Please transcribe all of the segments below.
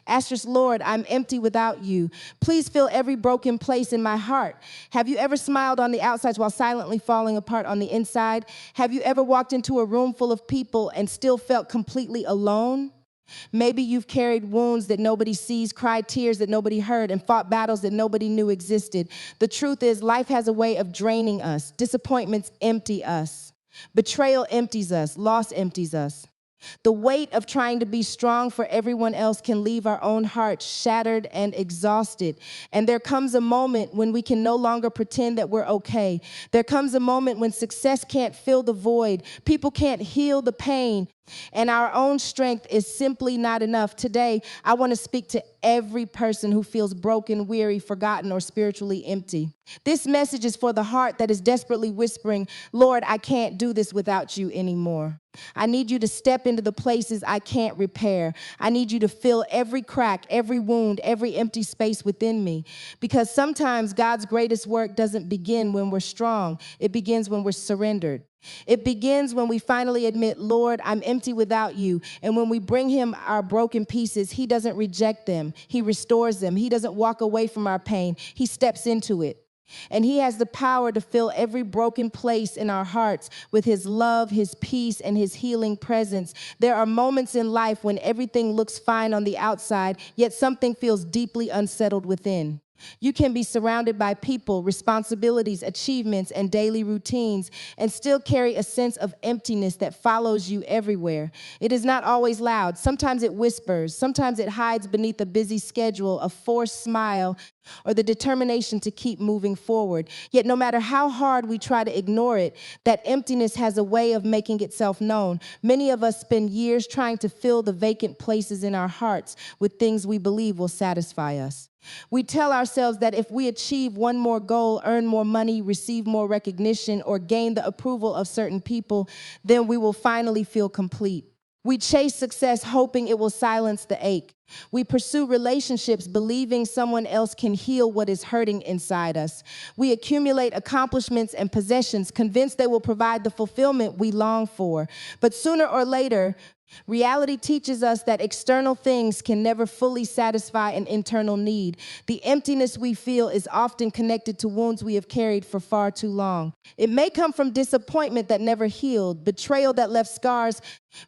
Ask yourself, Lord, I'm empty without you. Please fill every broken place in my heart. Have you ever smiled on the outside while silently falling apart on the inside? Have you ever walked into a room full of people and still felt completely alone? Maybe you've carried wounds that nobody sees, cried tears that nobody heard, and fought battles that nobody knew existed. The truth is, life has a way of draining us. Disappointments empty us. Betrayal empties us. Loss empties us. The weight of trying to be strong for everyone else can leave our own hearts shattered and exhausted. And there comes a moment when we can no longer pretend that we're okay. There comes a moment when success can't fill the void, people can't heal the pain, and our own strength is simply not enough. Today, I want to speak to every person who feels broken, weary, forgotten, or spiritually empty. This message is for the heart that is desperately whispering, Lord, I can't do this without you anymore. I need you to step into the places I can't repair. I need you to fill every crack, every wound, every empty space within me. Because sometimes God's greatest work doesn't begin when we're strong. It begins when we're surrendered. It begins when we finally admit, Lord, I'm empty without you. And when we bring him our broken pieces, he doesn't reject them. He restores them. He doesn't walk away from our pain. He steps into it. And he has the power to fill every broken place in our hearts with his love, his peace, and his healing presence. There are moments in life when everything looks fine on the outside, yet something feels deeply unsettled within. You can be surrounded by people, responsibilities, achievements, and daily routines, and still carry a sense of emptiness that follows you everywhere. It is not always loud. Sometimes it whispers. Sometimes it hides beneath a busy schedule, a forced smile, or the determination to keep moving forward. Yet no matter how hard we try to ignore it, that emptiness has a way of making itself known. Many of us spend years trying to fill the vacant places in our hearts with things we believe will satisfy us. We tell ourselves that if we achieve one more goal, earn more money, receive more recognition, or gain the approval of certain people, then we will finally feel complete. We chase success hoping it will silence the ache. We pursue relationships believing someone else can heal what is hurting inside us. We accumulate accomplishments and possessions convinced they will provide the fulfillment we long for. But sooner or later, reality teaches us that external things can never fully satisfy an internal need. The emptiness we feel is often connected to wounds we have carried for far too long. It may come from disappointment that never healed, betrayal that left scars,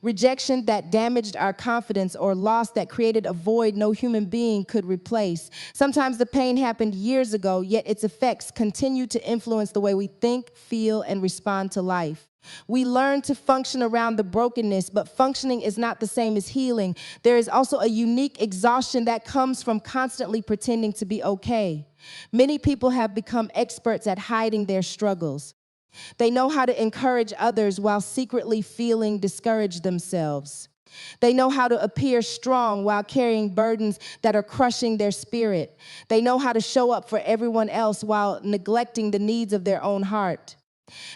rejection that damaged our confidence, or loss that created a void no human being could replace. Sometimes the pain happened years ago, yet its effects continue to influence the way we think, feel, and respond to life. We learn to function around the brokenness, but functioning is not the same as healing. There is also a unique exhaustion that comes from constantly pretending to be okay. Many people have become experts at hiding their struggles. They know how to encourage others while secretly feeling discouraged themselves. They know how to appear strong while carrying burdens that are crushing their spirit. They know how to show up for everyone else while neglecting the needs of their own heart.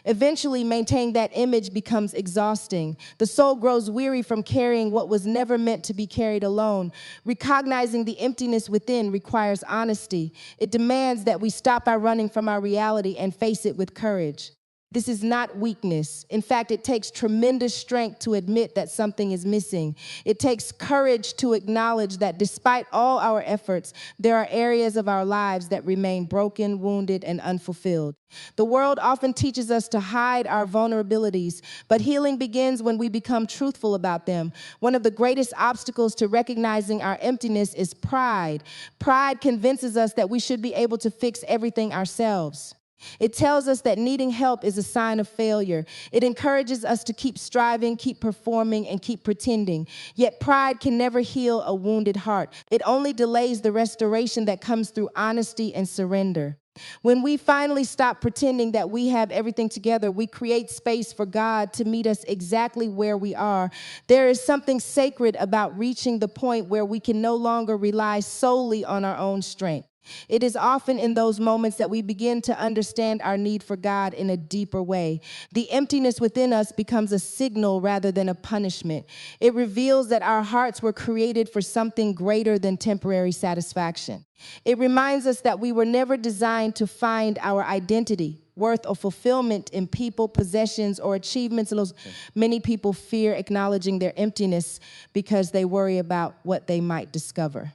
Eventually, maintaining that image becomes exhausting. The soul grows weary from carrying what was never meant to be carried alone. Recognizing the emptiness within requires honesty. It demands that we stop our running from our reality and face it with courage. This is not weakness. In fact, it takes tremendous strength to admit that something is missing. It takes courage to acknowledge that despite all our efforts, there are areas of our lives that remain broken, wounded, and unfulfilled. The world often teaches us to hide our vulnerabilities, but healing begins when we become truthful about them. One of the greatest obstacles to recognizing our emptiness is pride. Pride convinces us that we should be able to fix everything ourselves. It tells us that needing help is a sign of failure. It encourages us to keep striving, keep performing, and keep pretending. Yet pride can never heal a wounded heart. It only delays the restoration that comes through honesty and surrender. When we finally stop pretending that we have everything together, we create space for God to meet us exactly where we are. There is something sacred about reaching the point where we can no longer rely solely on our own strength. It is often in those moments that we begin to understand our need for God in a deeper way. The emptiness within us becomes a signal rather than a punishment. It reveals that our hearts were created for something greater than temporary satisfaction. It reminds us that we were never designed to find our identity. worth, or fulfillment in people, possessions, or achievements. And many people fear acknowledging their emptiness because they worry about what they might discover.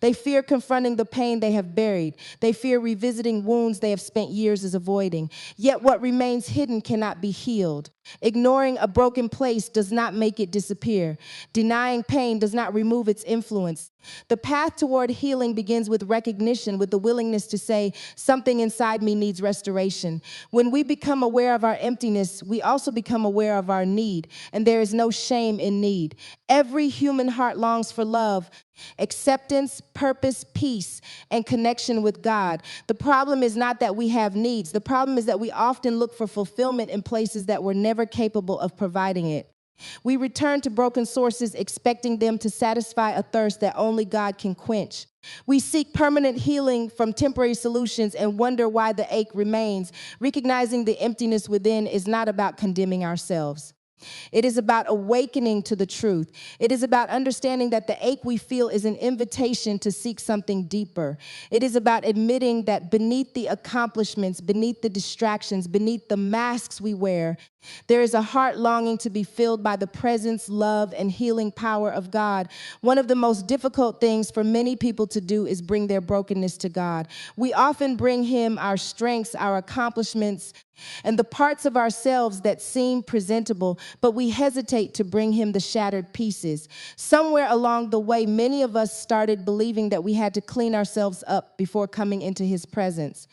They fear confronting the pain they have buried. They fear revisiting wounds they have spent years as avoiding. Yet what remains hidden cannot be healed. Ignoring a broken place does not make it disappear. Denying pain does not remove its influence. The path toward healing begins with recognition, with the willingness to say, something inside me needs restoration. When we become aware of our emptiness, we also become aware of our need, and there is no shame in need. Every human heart longs for love, acceptance, purpose, peace, and connection with God. The problem is not that we have needs. The problem is that we often look for fulfillment in places that were never capable of providing it. We return to broken sources, expecting them to satisfy a thirst that only God can quench. We seek permanent healing from temporary solutions and wonder why the ache remains. Recognizing the emptiness within is not about condemning ourselves. It is about awakening to the truth. It is about understanding that the ache we feel is an invitation to seek something deeper. It is about admitting that beneath the accomplishments, beneath the distractions, beneath the masks we wear, there is a heart longing to be filled by the presence, love, and healing power of God. One of the most difficult things for many people to do is bring their brokenness to God. We often bring Him our strengths, our accomplishments, and the parts of ourselves that seem presentable, but we hesitate to bring Him the shattered pieces. Somewhere along the way, many of us started believing that we had to clean ourselves up before coming into His presence.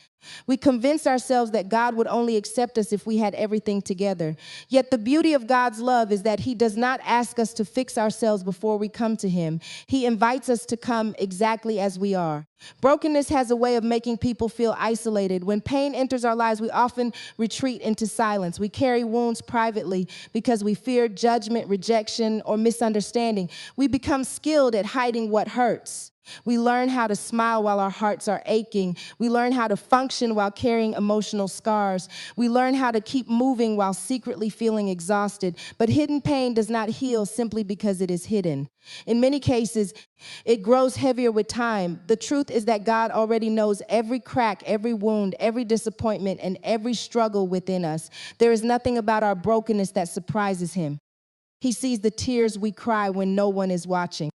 We convinced ourselves that God would only accept us if we had everything together. Yet the beauty of God's love is that He does not ask us to fix ourselves before we come to Him. He invites us to come exactly as we are. Brokenness has a way of making people feel isolated. When pain enters our lives, we often retreat into silence. We carry wounds privately because we fear judgment, rejection, or misunderstanding. We become skilled at hiding what hurts. We learn how to smile while our hearts are aching. We learn how to function while carrying emotional scars. We learn how to keep moving while secretly feeling exhausted. But hidden pain does not heal simply because it is hidden. In many cases, it grows heavier with time. The truth is that God already knows every crack, every wound, every disappointment, and every struggle within us. There is nothing about our brokenness that surprises Him. He sees the tears we cry when no one is watching.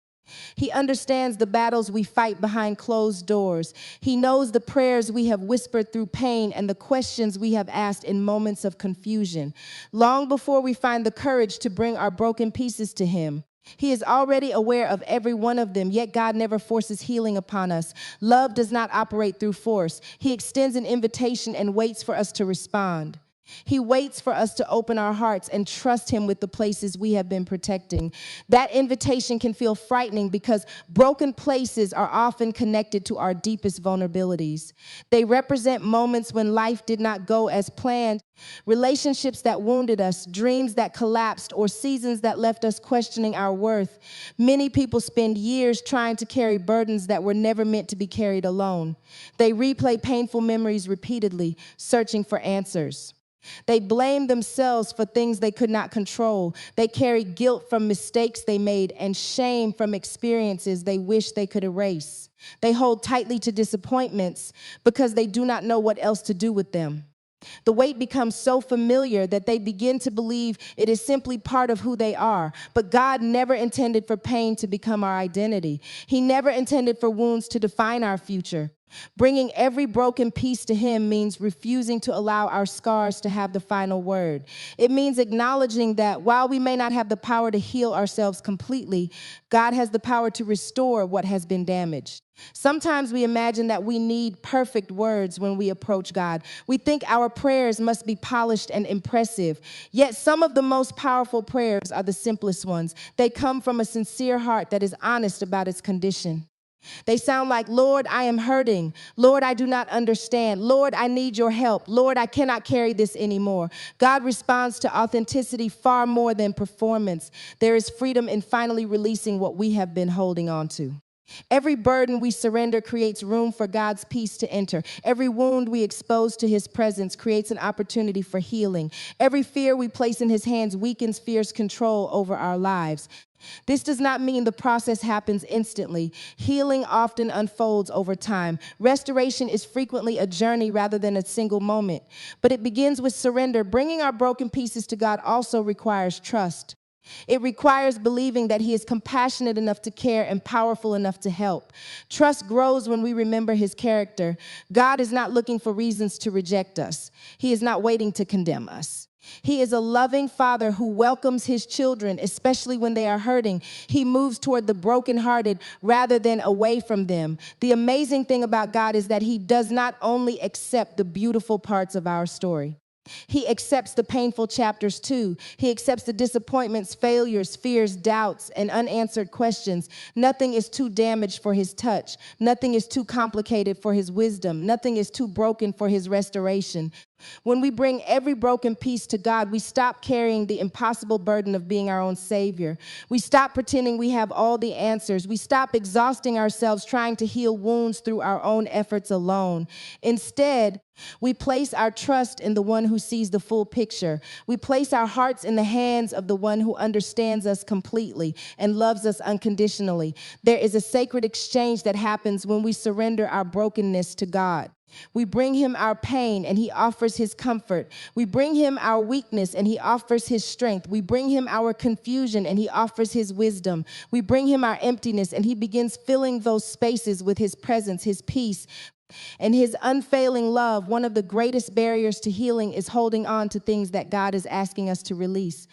He understands the battles we fight behind closed doors. He knows the prayers we have whispered through pain and the questions we have asked in moments of confusion. Long before we find the courage to bring our broken pieces to Him, He is already aware of every one of them, yet God never forces healing upon us. Love does not operate through force. He extends an invitation and waits for us to respond. He waits for us to open our hearts and trust Him with the places we have been protecting. That invitation can feel frightening because broken places are often connected to our deepest vulnerabilities. They represent moments when life did not go as planned, relationships that wounded us, dreams that collapsed, or seasons that left us questioning our worth. Many people spend years trying to carry burdens that were never meant to be carried alone. They replay painful memories repeatedly, searching for answers. They blame themselves for things they could not control. They carry guilt from mistakes they made and shame from experiences they wish they could erase. They hold tightly to disappointments because they do not know what else to do with them. The weight becomes so familiar that they begin to believe it is simply part of who they are. But God never intended for pain to become our identity. He never intended for wounds to define our future. Bringing every broken piece to Him means refusing to allow our scars to have the final word. It means acknowledging that while we may not have the power to heal ourselves completely, God has the power to restore what has been damaged. Sometimes we imagine that we need perfect words when we approach God. We think our prayers must be polished and impressive. Yet some of the most powerful prayers are the simplest ones. They come from a sincere heart that is honest about its condition. They sound like, Lord, I am hurting. Lord, I do not understand. Lord, I need your help. Lord, I cannot carry this anymore. God responds to authenticity far more than performance. There is freedom in finally releasing what we have been holding on to. Every burden we surrender creates room for God's peace to enter. Every wound we expose to His presence creates an opportunity for healing. Every fear we place in His hands weakens fear's control over our lives. This does not mean the process happens instantly. Healing often unfolds over time. Restoration is frequently a journey rather than a single moment. But it begins with surrender. Bringing our broken pieces to God also requires trust. It requires believing that He is compassionate enough to care and powerful enough to help. Trust grows when we remember His character. God is not looking for reasons to reject us. He is not waiting to condemn us. He is a loving Father who welcomes His children, especially when they are hurting. He moves toward the brokenhearted rather than away from them. The amazing thing about God is that He does not only accept the beautiful parts of our story. He accepts the painful chapters too. He accepts the disappointments, failures, fears, doubts, and unanswered questions. Nothing is too damaged for His touch. Nothing is too complicated for His wisdom. Nothing is too broken for His restoration. When we bring every broken piece to God, we stop carrying the impossible burden of being our own Savior. We stop pretending we have all the answers. We stop exhausting ourselves trying to heal wounds through our own efforts alone. Instead, we place our trust in the one who sees the full picture. We place our hearts in the hands of the one who understands us completely and loves us unconditionally. There is a sacred exchange that happens when we surrender our brokenness to God. We bring Him our pain and He offers His comfort. We bring Him our weakness and He offers His strength. We bring Him our confusion and He offers His wisdom. We bring Him our emptiness and He begins filling those spaces with His presence, His peace, and His unfailing love. One of the greatest barriers to healing is holding on to things that God is asking us to release.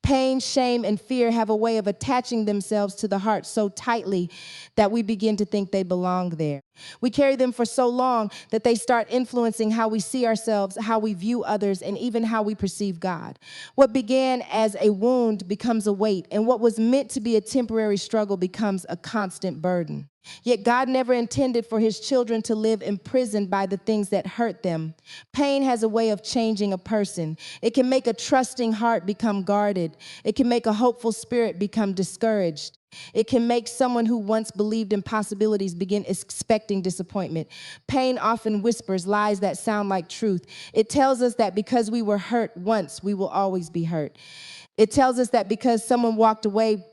Pain, shame, and fear have a way of attaching themselves to the heart so tightly that we begin to think they belong there. We carry them for so long that they start influencing how we see ourselves, how we view others, and even how we perceive God. What began as a wound becomes a weight, and what was meant to be a temporary struggle becomes a constant burden. Yet God never intended for His children to live imprisoned by the things that hurt them. Pain has a way of changing a person. It can make a trusting heart become guarded. It can make a hopeful spirit become discouraged. It can make someone who once believed in possibilities begin expecting disappointment. Pain often whispers lies that sound like truth. It tells us that because we were hurt once, we will always be hurt. It tells us that because someone walked away,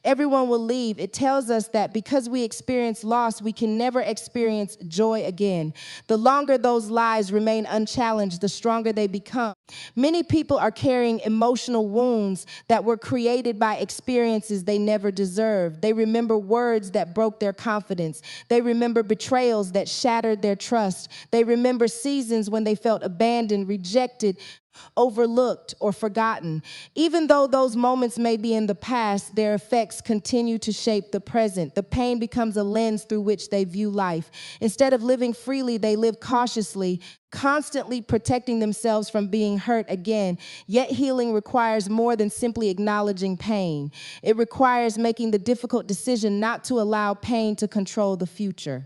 everyone will leave. It tells us that because we experience loss, we can never experience joy again. The longer those lies remain unchallenged, the stronger they become. Many people are carrying emotional wounds that were created by experiences they never deserved. They remember words that broke their confidence. They remember betrayals that shattered their trust. They remember seasons when they felt abandoned, rejected, overlooked, or forgotten. Even though those moments may be in the past, their effects continue to shape the present. The pain becomes a lens through which they view life. Instead of living freely, they live cautiously, constantly protecting themselves from being hurt again. Yet healing requires more than simply acknowledging pain. It requires making the difficult decision not to allow pain to control the future.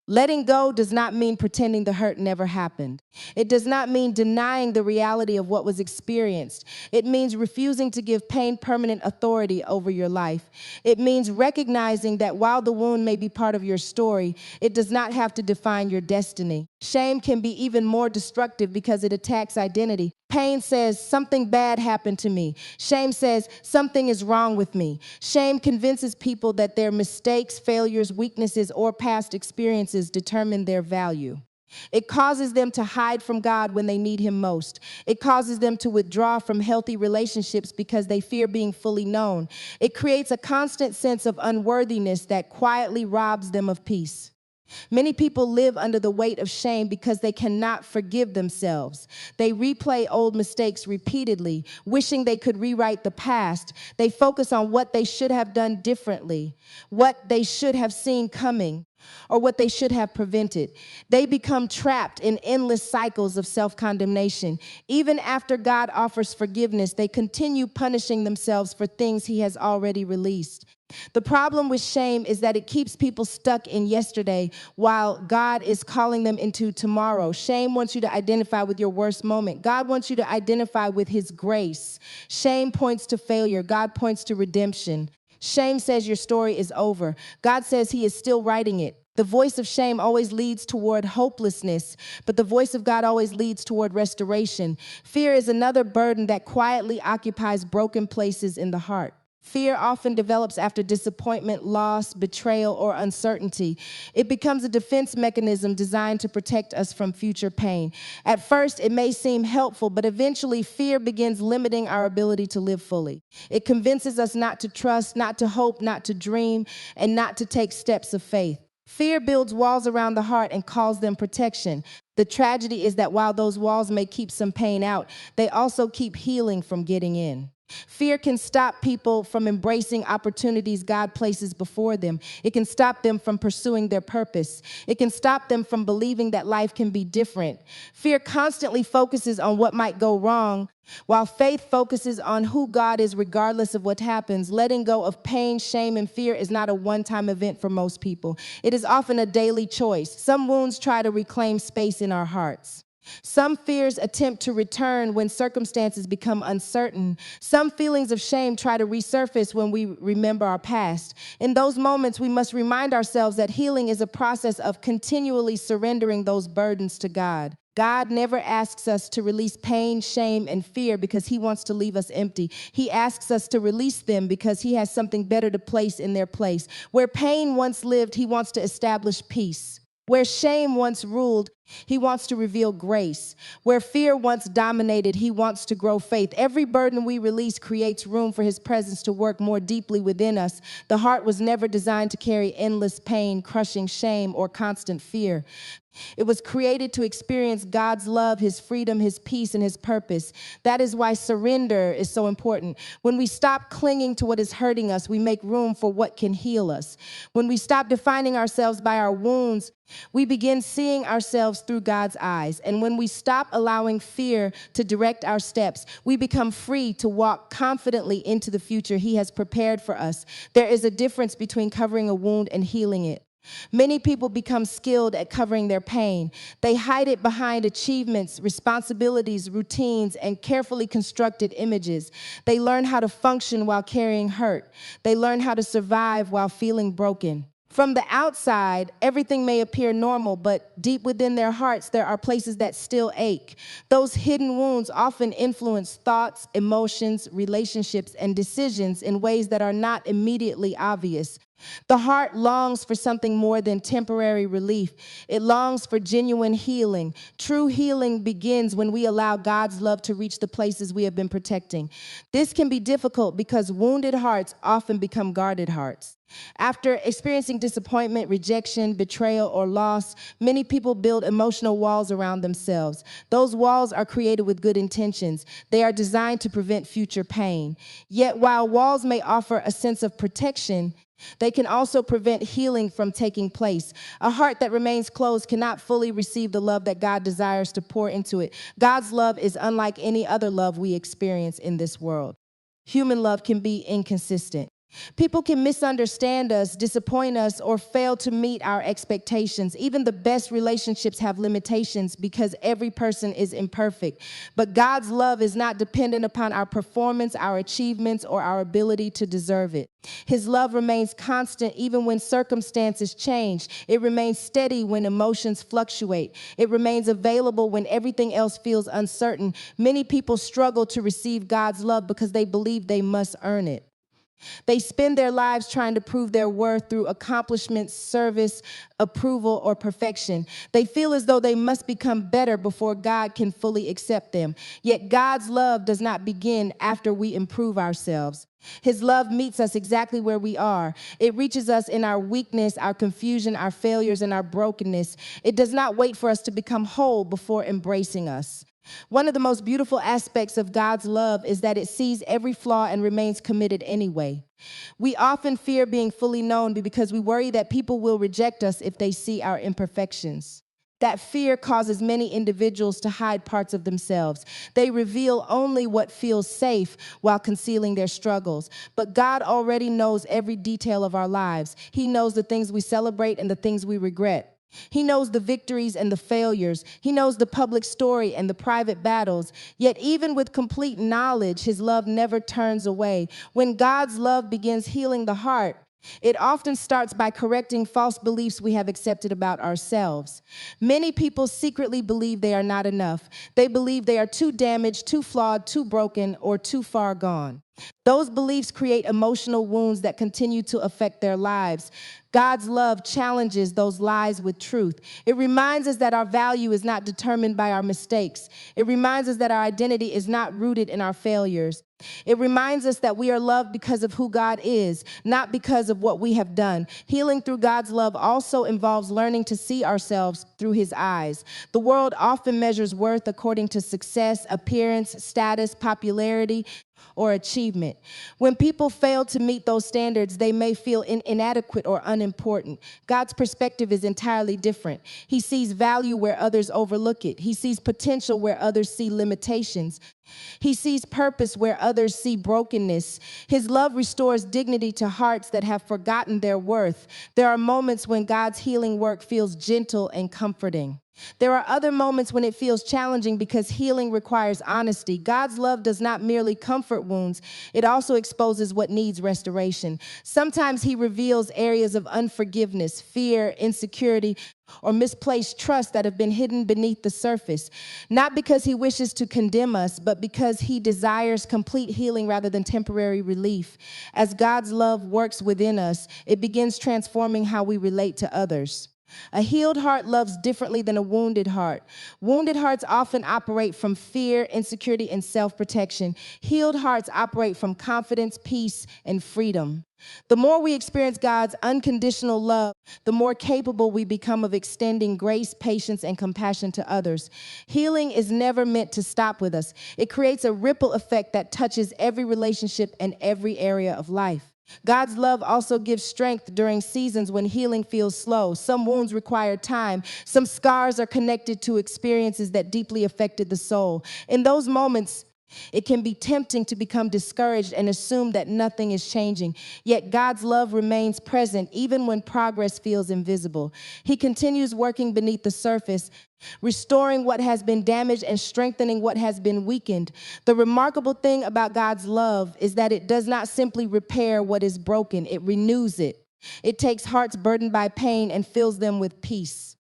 Letting go does not mean pretending the hurt never happened. It does not mean denying the reality of what was experienced. It means refusing to give pain permanent authority over your life. It means recognizing that while the wound may be part of your story, it does not have to define your destiny. Shame can be even more destructive because it attacks identity. Pain says, something bad happened to me. Shame says, something is wrong with me. Shame convinces people that their mistakes, failures, weaknesses, or past experiences determine their value. It causes them to hide from God when they need Him most. It causes them to withdraw from healthy relationships because they fear being fully known. It creates a constant sense of unworthiness that quietly robs them of peace. Many people live under the weight of shame because they cannot forgive themselves. They replay old mistakes repeatedly, wishing they could rewrite the past. They focus on what they should have done differently, what they should have seen coming, or what they should have prevented. They become trapped in endless cycles of self-condemnation. Even after God offers forgiveness, they continue punishing themselves for things He has already released. The problem with shame is that it keeps people stuck in yesterday while God is calling them into tomorrow. Shame wants you to identify with your worst moment. God wants you to identify with His grace. Shame points to failure. God points to redemption. Shame says your story is over. God says He is still writing it. The voice of shame always leads toward hopelessness, but the voice of God always leads toward restoration. Fear is another burden that quietly occupies broken places in the heart. Fear often develops after disappointment, loss, betrayal, or uncertainty. It becomes a defense mechanism designed to protect us from future pain. At first, it may seem helpful, but eventually, fear begins limiting our ability to live fully. It convinces us not to trust, not to hope, not to dream, and not to take steps of faith. Fear builds walls around the heart and calls them protection. The tragedy is that while those walls may keep some pain out, they also keep healing from getting in. Fear can stop people from embracing opportunities God places before them. It can stop them from pursuing their purpose. It can stop them from believing that life can be different. Fear constantly focuses on what might go wrong, while faith focuses on who God is regardless of what happens. Letting go of pain, shame, and fear is not a one-time event for most people. It is often a daily choice. Some wounds try to reclaim space in our hearts. Some fears attempt to return when circumstances become uncertain. Some feelings of shame try to resurface when we remember our past. In those moments, we must remind ourselves that healing is a process of continually surrendering those burdens to God. God never asks us to release pain, shame, and fear because he wants to leave us empty. He asks us to release them because he has something better to place in their place. Where pain once lived, he wants to establish peace. Where shame once ruled, he wants to reveal grace. Where fear once dominated, he wants to grow faith. Every burden we release creates room for his presence to work more deeply within us. The heart was never designed to carry endless pain, crushing shame, or constant fear. It was created to experience God's love, his freedom, his peace, and his purpose. That is why surrender is so important. When we stop clinging to what is hurting us, we make room for what can heal us. When we stop defining ourselves by our wounds, we begin seeing ourselves through God's eyes. And when we stop allowing fear to direct our steps, we become free to walk confidently into the future he has prepared for us. There is a difference between covering a wound and healing it. Many people become skilled at covering their pain. They hide it behind achievements, responsibilities, routines, and carefully constructed images. They learn how to function while carrying hurt. They learn how to survive while feeling broken. From the outside, everything may appear normal, but deep within their hearts, there are places that still ache. Those hidden wounds often influence thoughts, emotions, relationships, and decisions in ways that are not immediately obvious. The heart longs for something more than temporary relief. It longs for genuine healing. True healing begins when we allow God's love to reach the places we have been protecting. This can be difficult because wounded hearts often become guarded hearts. After experiencing disappointment, rejection, betrayal, or loss, many people build emotional walls around themselves. Those walls are created with good intentions. They are designed to prevent future pain. Yet, while walls may offer a sense of protection, they can also prevent healing from taking place. A heart that remains closed cannot fully receive the love that God desires to pour into it. God's love is unlike any other love we experience in this world. Human love can be inconsistent. People can misunderstand us, disappoint us, or fail to meet our expectations. Even the best relationships have limitations because every person is imperfect. But God's love is not dependent upon our performance, our achievements, or our ability to deserve it. His love remains constant even when circumstances change. It remains steady when emotions fluctuate. It remains available when everything else feels uncertain. Many people struggle to receive God's love because they believe they must earn it. They spend their lives trying to prove their worth through accomplishments, service, approval, or perfection. They feel as though they must become better before God can fully accept them. Yet God's love does not begin after we improve ourselves. His love meets us exactly where we are. It reaches us in our weakness, our confusion, our failures, and our brokenness. It does not wait for us to become whole before embracing us. One of the most beautiful aspects of God's love is that it sees every flaw and remains committed anyway. We often fear being fully known because we worry that people will reject us if they see our imperfections. That fear causes many individuals to hide parts of themselves. They reveal only what feels safe while concealing their struggles. But God already knows every detail of our lives. He knows the things we celebrate and the things we regret. He knows the victories and the failures. He knows the public story and the private battles. Yet even with complete knowledge, his love never turns away. When God's love begins healing the heart, it often starts by correcting false beliefs we have accepted about ourselves. Many people secretly believe they are not enough. They believe they are too damaged, too flawed, too broken, or too far gone. Those beliefs create emotional wounds that continue to affect their lives. God's love challenges those lies with truth. It reminds us that our value is not determined by our mistakes. It reminds us that our identity is not rooted in our failures. It reminds us that we are loved because of who God is, not because of what we have done. Healing through God's love also involves learning to see ourselves through His eyes. The world often measures worth according to success, appearance, status, popularity, or achievement. When people fail to meet those standards, they may feel inadequate or unimportant. God's perspective is entirely different. He sees value where others overlook it. He sees potential where others see limitations. He sees purpose where others see brokenness. His love restores dignity to hearts that have forgotten their worth. There are moments when God's healing work feels gentle and comforting. There are other moments when it feels challenging because healing requires honesty. God's love does not merely comfort wounds, it also exposes what needs restoration. Sometimes He reveals areas of unforgiveness, fear, insecurity, or misplaced trust that have been hidden beneath the surface. Not because He wishes to condemn us, but because He desires complete healing rather than temporary relief. As God's love works within us, it begins transforming how we relate to others. A healed heart loves differently than a wounded heart. Wounded hearts often operate from fear, insecurity, and self-protection. Healed hearts operate from confidence, peace, and freedom. The more we experience God's unconditional love, the more capable we become of extending grace, patience, and compassion to others. Healing is never meant to stop with us. It creates a ripple effect that touches every relationship and every area of life. God's love also gives strength during seasons when healing feels slow. Some wounds require time. Some scars are connected to experiences that deeply affected the soul. In those moments, it can be tempting to become discouraged and assume that nothing is changing. Yet God's love remains present even when progress feels invisible. He continues working beneath the surface, restoring what has been damaged and strengthening what has been weakened. The remarkable thing about God's love is that it does not simply repair what is broken, it renews it. It takes hearts burdened by pain and fills them with peace.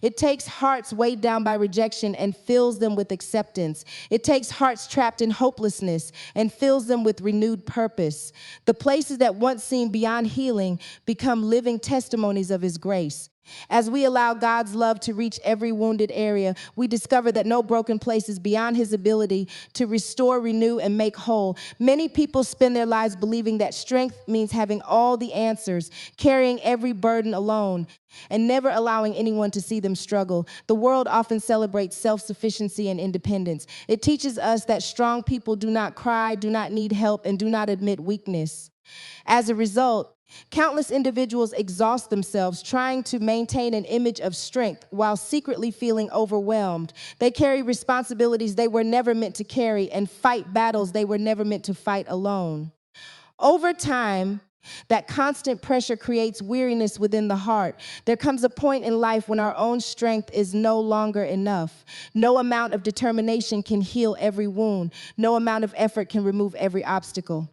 It takes hearts weighed down by rejection and fills them with acceptance. It takes hearts trapped in hopelessness and fills them with renewed purpose. The places that once seemed beyond healing become living testimonies of His grace. As we allow God's love to reach every wounded area, we discover that no broken place is beyond His ability to restore, renew, and make whole. Many people spend their lives believing that strength means having all the answers, carrying every burden alone, and never allowing anyone to see them struggle. The world often celebrates self-sufficiency and independence. It teaches us that strong people do not cry, do not need help, and do not admit weakness. As a result, countless individuals exhaust themselves trying to maintain an image of strength while secretly feeling overwhelmed. They carry responsibilities they were never meant to carry and fight battles they were never meant to fight alone. Over time, that constant pressure creates weariness within the heart. There comes a point in life when our own strength is no longer enough. No amount of determination can heal every wound. No amount of effort can remove every obstacle.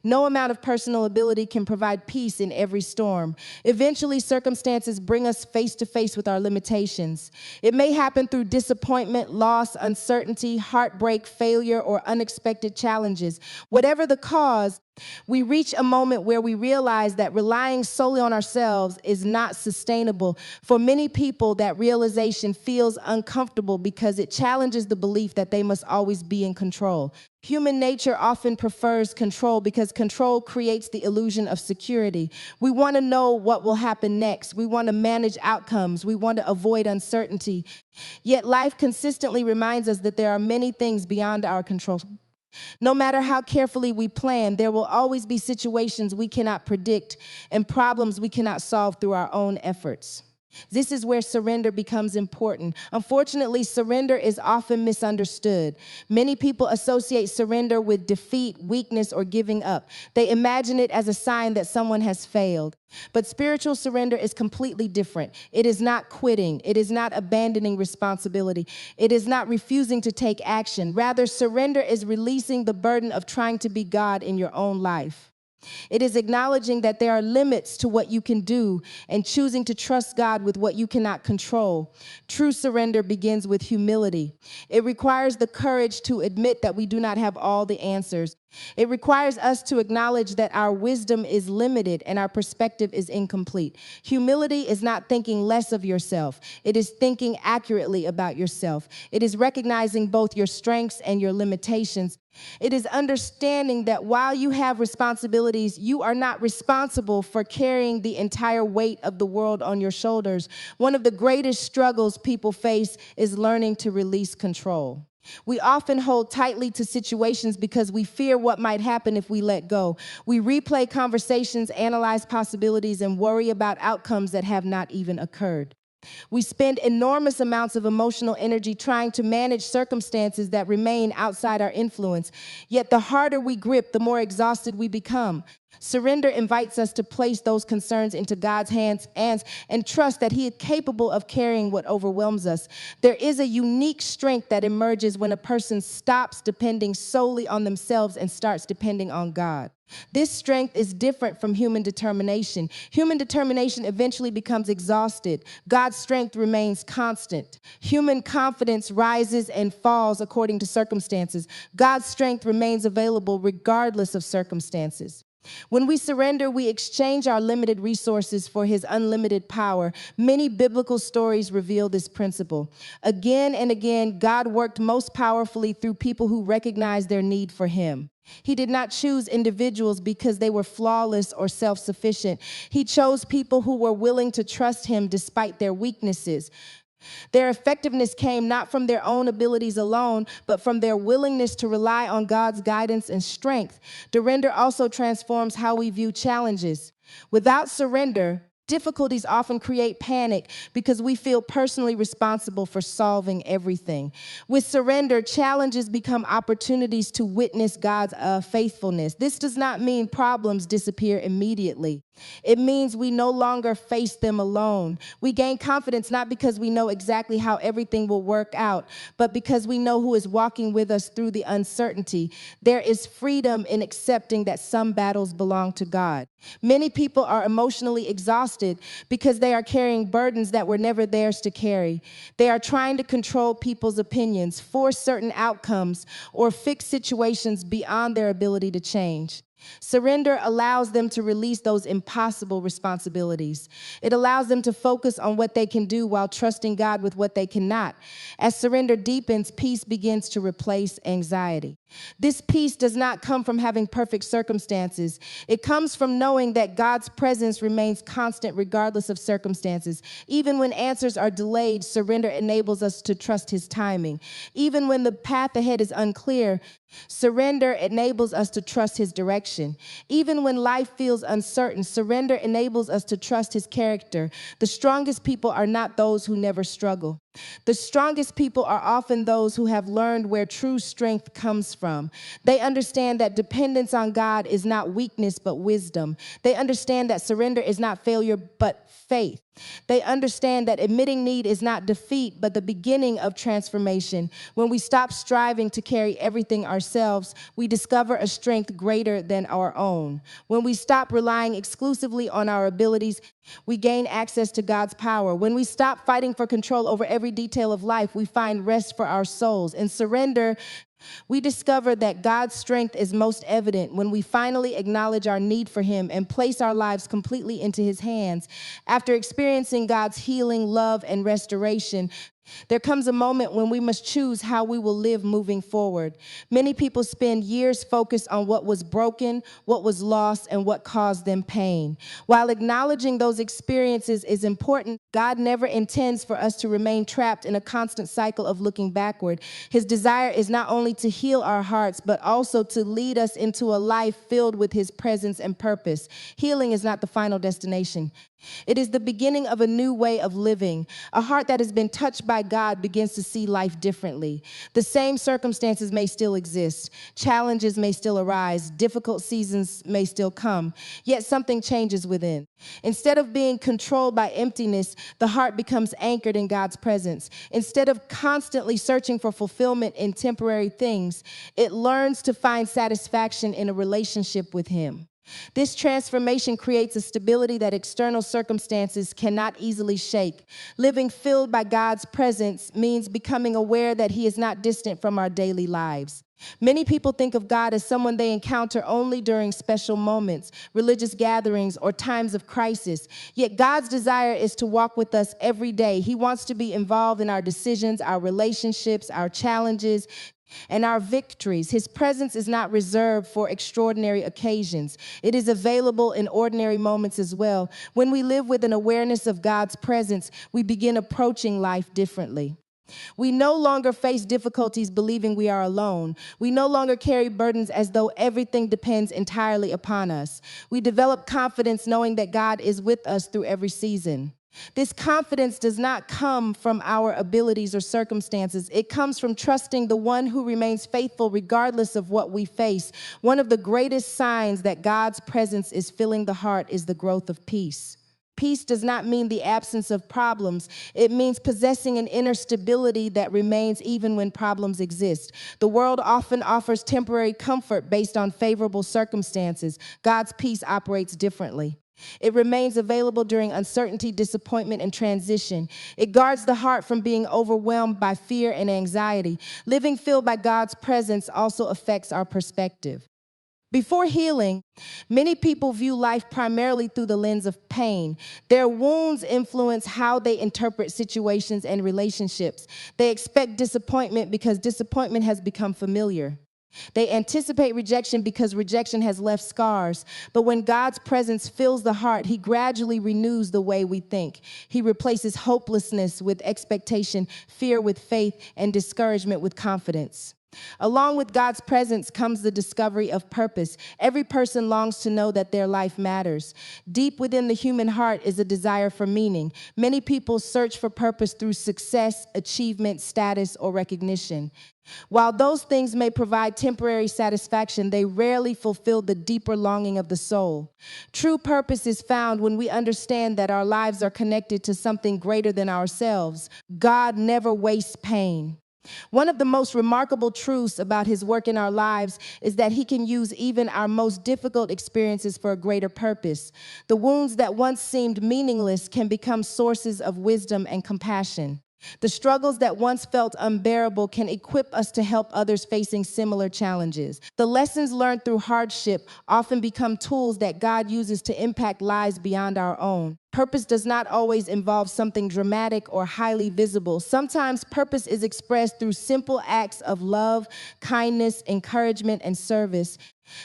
No amount of personal ability can provide peace in every storm. Eventually, circumstances bring us face to face with our limitations. It may happen through disappointment, loss, uncertainty, heartbreak, failure, or unexpected challenges. Whatever the cause, we reach a moment where we realize that relying solely on ourselves is not sustainable. For many people, that realization feels uncomfortable because it challenges the belief that they must always be in control. Human nature often prefers control because control creates the illusion of security. We want to know what will happen next. We want to manage outcomes. We want to avoid uncertainty. Yet life consistently reminds us that there are many things beyond our control. No matter how carefully we plan, there will always be situations we cannot predict and problems we cannot solve through our own efforts. This is where surrender becomes important. Unfortunately, surrender is often misunderstood. Many people associate surrender with defeat, weakness, or giving up. They imagine it as a sign that someone has failed. But spiritual surrender is completely different. It is not quitting. It is not abandoning responsibility. It is not refusing to take action. Rather, surrender is releasing the burden of trying to be God in your own life. It is acknowledging that there are limits to what you can do and choosing to trust God with what you cannot control. True surrender begins with humility. It requires the courage to admit that we do not have all the answers. It requires us to acknowledge that our wisdom is limited and our perspective is incomplete. Humility is not thinking less of yourself. It is thinking accurately about yourself. It is recognizing both your strengths and your limitations. It is understanding that while you have responsibilities, you are not responsible for carrying the entire weight of the world on your shoulders. One of the greatest struggles people face is learning to release control. We often hold tightly to situations because we fear what might happen if we let go. We replay conversations, analyze possibilities, and worry about outcomes that have not even occurred. We spend enormous amounts of emotional energy trying to manage circumstances that remain outside our influence. Yet the harder we grip, the more exhausted we become. Surrender invites us to place those concerns into God's hands and trust that He is capable of carrying what overwhelms us. There is a unique strength that emerges when a person stops depending solely on themselves and starts depending on God. This strength is different from human determination. Human determination eventually becomes exhausted. God's strength remains constant. Human confidence rises and falls according to circumstances. God's strength remains available regardless of circumstances. When we surrender, we exchange our limited resources for His unlimited power. Many biblical stories reveal this principle. Again and again, God worked most powerfully through people who recognized their need for Him. He did not choose individuals because they were flawless or self-sufficient. He chose people who were willing to trust Him despite their weaknesses. Their effectiveness came not from their own abilities alone, but from their willingness to rely on God's guidance and strength. Surrender also transforms how we view challenges. Without surrender, difficulties often create panic because we feel personally responsible for solving everything. With surrender, challenges become opportunities to witness God's faithfulness. This does not mean problems disappear immediately. It means we no longer face them alone. We gain confidence not because we know exactly how everything will work out, but because we know who is walking with us through the uncertainty. There is freedom in accepting that some battles belong to God. Many people are emotionally exhausted because they are carrying burdens that were never theirs to carry. They are trying to control people's opinions, force certain outcomes, or fix situations beyond their ability to change. Surrender allows them to release those impossible responsibilities. It allows them to focus on what they can do while trusting God with what they cannot. As surrender deepens, peace begins to replace anxiety. This peace does not come from having perfect circumstances. It comes from knowing that God's presence remains constant regardless of circumstances. Even when answers are delayed, surrender enables us to trust His timing. Even when the path ahead is unclear, surrender enables us to trust His direction. Even when life feels uncertain, surrender enables us to trust His character. The strongest people are not those who never struggle. The strongest people are often those who have learned where true strength comes from. They understand that dependence on God is not weakness, but wisdom. They understand that surrender is not failure, but faith. They understand that admitting need is not defeat, but the beginning of transformation. When we stop striving to carry everything ourselves, we discover a strength greater than our own. When we stop relying exclusively on our abilities, we gain access to God's power. When we stop fighting for control over every detail of life, we find rest for our souls. In surrender, we discover that God's strength is most evident when we finally acknowledge our need for Him and place our lives completely into His hands. After experiencing God's healing, love, and restoration, there comes a moment when we must choose how we will live moving forward. Many people spend years focused on what was broken, what was lost, and what caused them pain. While acknowledging those experiences is important, God never intends for us to remain trapped in a constant cycle of looking backward. His desire is not only to heal our hearts, but also to lead us into a life filled with His presence and purpose. Healing is not the final destination. It is the beginning of a new way of living. A heart that has been touched by God begins to see life differently. The same circumstances may still exist. Challenges may still arise. Difficult seasons may still come. Yet something changes within. Instead of being controlled by emptiness, the heart becomes anchored in God's presence. Instead of constantly searching for fulfillment in temporary things, it learns to find satisfaction in a relationship with Him. This transformation creates a stability that external circumstances cannot easily shake. Living filled by God's presence means becoming aware that He is not distant from our daily lives. Many people think of God as someone they encounter only during special moments, religious gatherings, or times of crisis. Yet God's desire is to walk with us every day. He wants to be involved in our decisions, our relationships, our challenges, and our victories. His presence is not reserved for extraordinary occasions. It is available in ordinary moments as well. When we live with an awareness of God's presence, we begin approaching life differently. We no longer face difficulties believing we are alone. We no longer carry burdens as though everything depends entirely upon us. We develop confidence knowing that God is with us through every season. This confidence does not come from our abilities or circumstances. It comes from trusting the one who remains faithful regardless of what we face. One of the greatest signs that God's presence is filling the heart is the growth of peace. Peace does not mean the absence of problems. It means possessing an inner stability that remains even when problems exist. The world often offers temporary comfort based on favorable circumstances. God's peace operates differently. It remains available during uncertainty, disappointment, and transition. It guards the heart from being overwhelmed by fear and anxiety. Living filled by God's presence also affects our perspective. Before healing, many people view life primarily through the lens of pain. Their wounds influence how they interpret situations and relationships. They expect disappointment because disappointment has become familiar. They anticipate rejection because rejection has left scars. But when God's presence fills the heart, He gradually renews the way we think. He replaces hopelessness with expectation, fear with faith, and discouragement with confidence. Along with God's presence comes the discovery of purpose. Every person longs to know that their life matters. Deep within the human heart is a desire for meaning. Many people search for purpose through success, achievement, status, or recognition. While those things may provide temporary satisfaction, they rarely fulfill the deeper longing of the soul. True purpose is found when we understand that our lives are connected to something greater than ourselves. God never wastes pain. One of the most remarkable truths about His work in our lives is that He can use even our most difficult experiences for a greater purpose. The wounds that once seemed meaningless can become sources of wisdom and compassion. The struggles that once felt unbearable can equip us to help others facing similar challenges. The lessons learned through hardship often become tools that God uses to impact lives beyond our own. Purpose does not always involve something dramatic or highly visible. Sometimes purpose is expressed through simple acts of love, kindness, encouragement, and service.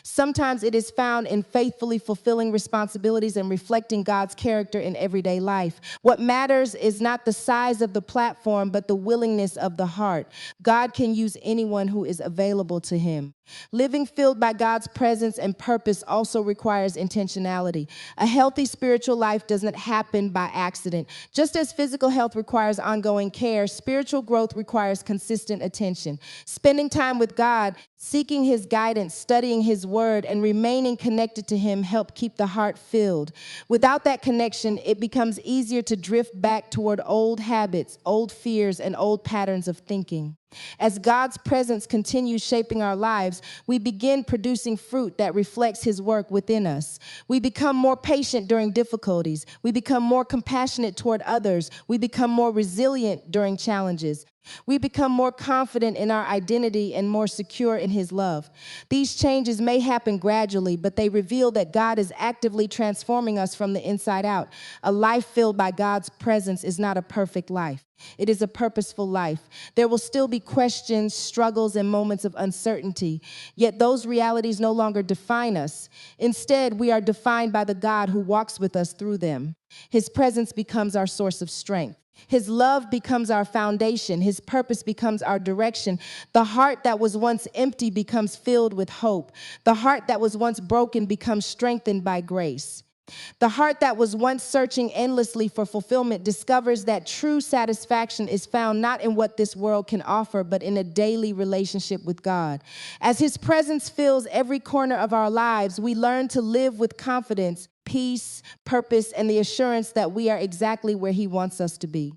Sometimes it is found in faithfully fulfilling responsibilities and reflecting God's character in everyday life. What matters is not the size of the platform, but the willingness of the heart. God can use anyone who is available to Him. Living filled by God's presence and purpose also requires intentionality. A healthy spiritual life doesn't happen by accident. Just as physical health requires ongoing care, spiritual growth requires consistent attention. Spending time with God, seeking His guidance, studying His word, and remaining connected to Him help keep the heart filled. Without that connection, it becomes easier to drift back toward old habits, old fears, and old patterns of thinking. As God's presence continues shaping our lives, we begin producing fruit that reflects His work within us. We become more patient during difficulties. We become more compassionate toward others. We become more resilient during challenges. We become more confident in our identity and more secure in His love. These changes may happen gradually, but they reveal that God is actively transforming us from the inside out. A life filled by God's presence is not a perfect life. It is a purposeful life. There will still be questions, struggles, and moments of uncertainty, yet those realities no longer define us. Instead, we are defined by the God who walks with us through them. His presence becomes our source of strength. His love becomes our foundation. His purpose becomes our direction. The heart that was once empty becomes filled with hope. The heart that was once broken becomes strengthened by grace. The heart that was once searching endlessly for fulfillment discovers that true satisfaction is found not in what this world can offer, but in a daily relationship with God. As His presence fills every corner of our lives, we learn to live with confidence, peace, purpose, and the assurance that we are exactly where He wants us to be.